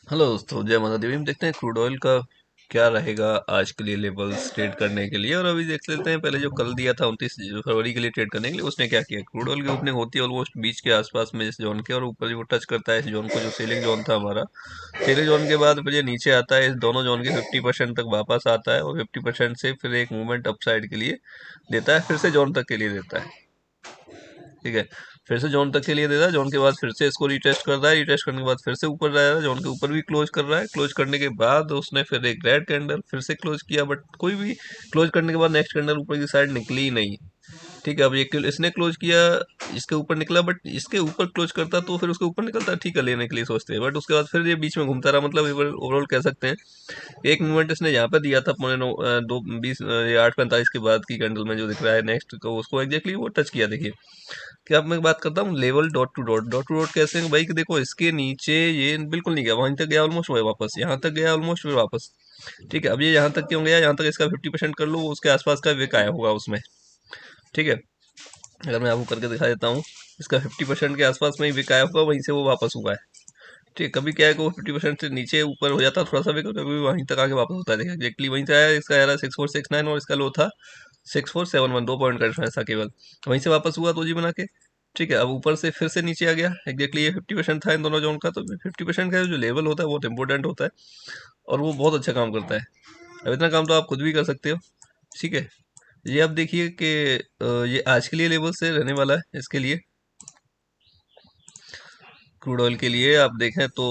Hello दोस्तों, जय माता दी। हम देखते हैं क्रूड ऑयल का क्या रहेगा आज के लिए लेवल्स ट्रेड करने के लिए। और अभी देख लेते हैं पहले जो कल दिया था 29 फरवरी के लिए ट्रेड करने के लिए, उसने क्या किया। क्रूड ऑयल की ओपनिंग होती है ऑलमोस्ट बीच के आसपास में इस जोन के, और ऊपर जो टच करता है इस जोन को, जो सेलिंग जोन था हमारा। सेलिंग जोन के बाद फिर ये नीचे आता है, इस दोनों जोन के 50% तक वापस आता है, और 50% से फिर एक मूवमेंट अप साइड के लिए देता है, फिर से जोन तक के लिए देता है। ठीक है, फिर से जोन तक के लिए दे रहा है, जोन के बाद फिर से इसको रिटेस्ट कर रहा है, रिटेस्ट करने के बाद फिर से ऊपर जा रहा है, जोन के ऊपर भी क्लोज कर रहा है। क्लोज करने के बाद उसने फिर एक रेड कैंडल फिर से क्लोज किया, बट कोई भी क्लोज करने के बाद नेक्स्ट कैंडल ऊपर की साइड निकली ही नहीं। ठीक है, अब ये इसने क्लोज किया, इसके ऊपर निकला, बट इसके ऊपर क्लोज करता तो फिर उसके ऊपर निकलता, ठीक है लेने के लिए सोचते हैं, बट उसके बाद फिर ये बीच में घूमता रहा। मतलब ओवरऑल कह सकते हैं एक मूवमेंट इसने यहाँ पे दिया था पौने नौ, 2:20, ये 8:45 के बाद की कैंडल में जो दिख रहा है नेक्स्ट को, उसको एग्जैक्टली वो टच किया। देखिए कि अब मैं बात करता हूँ level dot to dot. Dot to dot कैसे हैं भाई, कि देखो इसके नीचे ये बिल्कुल नहीं गया, वहीं तक गया ऑलमोस्ट, वही वापस यहाँ तक गया ऑलमोस्ट, फिर वापस। ठीक है, अब ये यहाँ तक क्यों गया, यहाँ तक इसका 50% कर लो, उसके आसपास का विक आया होगा उसमें। ठीक है, अगर मैं आपको करके दिखा देता हूँ, इसका 50% के आसपास में ही विक आया होगा, वहीं से वो वापस हुआ है। ठीक है, कभी क्या है कि वो 50% से नीचे ऊपर हो जाता है थोड़ा सा भी, कभी वहीं तक आके वापस होता है। देखिए एग्जैक्टली वहीं से आया, इसका आ रहा है 6469 और इसका लो था 6471, 2 पॉइंट का डिफरेंस था केवल। वहीं से वापस हुआ तो जी बना के। ठीक है, अब ऊपर से फिर से नीचे आ गया, एग्जैक्टली ये 50% था इन दोनों जोन का, तो 50% का जो लेवल होता है बहुत इंपॉर्टेंट होता है, और वो बहुत अच्छा काम करता है। अब इतना काम तो आप खुद भी कर सकते हो। ठीक है, ये आप देखिए कि ये आज के लिए लेवल से रहने वाला है। इसके लिए क्रूड ऑयल के लिए आप देखें तो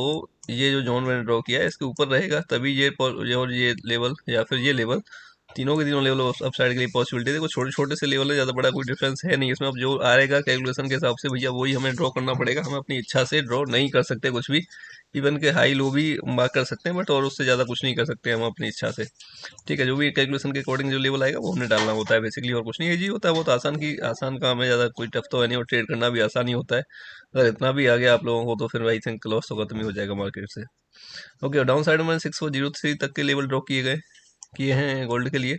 ये जो जोन मैंने ड्रॉ किया है इसके ऊपर रहेगा, तभी और ये लेवल या फिर ये लेवल, तीनों के तीनों लेवल अप साइड के लिए पॉसिबिलिटी। देखो छोटे छोटे से लेवल है, ज़्यादा बड़ा कोई डिफरेंस है नहीं इसमें। अब जो आएगा कैलकुलेशन के हिसाब से भैया वही हमें ड्रॉ करना पड़ेगा, हम अपनी इच्छा से ड्रॉ नहीं कर सकते कुछ भी। इवन के हाई लो भी मार्क कर सकते हैं, बट और उससे ज़्यादा कुछ नहीं कर सकते हम अपनी इच्छा से। ठीक है, जो भी कैलकुलेशन के अकॉर्डिंग जो लेवल आएगा वो हमने डालना होता है बेसिकली, और कुछ नहीं है जी। होता है बहुत आसान काम है, ज़्यादा कोई टफ तो है नहीं, और ट्रेड करना भी आसान ही होता है। अगर इतना भी आ गया आप लोगों को तो फिर आई थिंक लॉस तो खत्म ही हो जाएगा मार्केट से। ओके, डाउन साइड में 6403 तक के लेवल ड्रॉ किए हैं गोल्ड के लिए।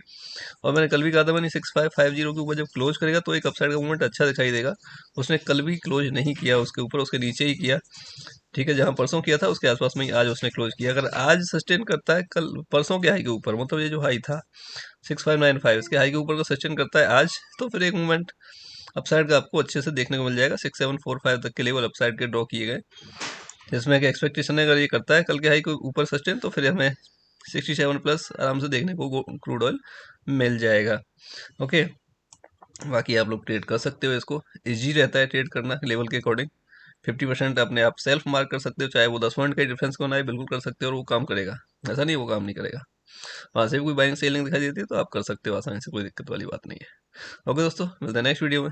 और मैंने कल भी कहा था, मैंने 6550 के ऊपर जब क्लोज करेगा तो एक अपसाइड का मूवमेंट अच्छा दिखाई देगा। उसने कल भी क्लोज नहीं किया उसके ऊपर, उसके नीचे ही किया। ठीक है, जहां परसों किया था उसके आसपास में ही आज उसने क्लोज किया। अगर आज सस्टेन करता है कल परसों के हाई के ऊपर, मतलब ये जो हाई था 6595, इसके हाई के ऊपर को सस्टेन करता है आज, तो फिर एक मूवमेंट अपसाइड का आपको अच्छे से देखने को मिल जाएगा। 6745 तक के लेवल अपसाइड के ड्रॉ किए गए, जिसमें एक एक्सपेक्टेशन है अगर ये करता है कल के हाई को ऊपर सस्टेन, तो फिर हमें 67 प्लस आराम से देखने को क्रूड ऑयल मिल जाएगा। ओके, बाकी आप लोग ट्रेड कर सकते हो इसको, इजी रहता है ट्रेड करना लेवल के अकॉर्डिंग। 50% अपने आप सेल्फ मार्क कर सकते हो, चाहे वो 10 पॉइंट का डिफरेंस को ना है, बिल्कुल कर सकते हो, और वो काम करेगा। ऐसा नहीं वो काम नहीं करेगा। वहाँ से भी कोई बाइंग सेलिंग दिखाई देती है तो आप कर सकते हो आसानी से, कोई दिक्कत वाली बात नहीं है। ओके दोस्तों, मिलते हैं नेक्स्ट वीडियो में।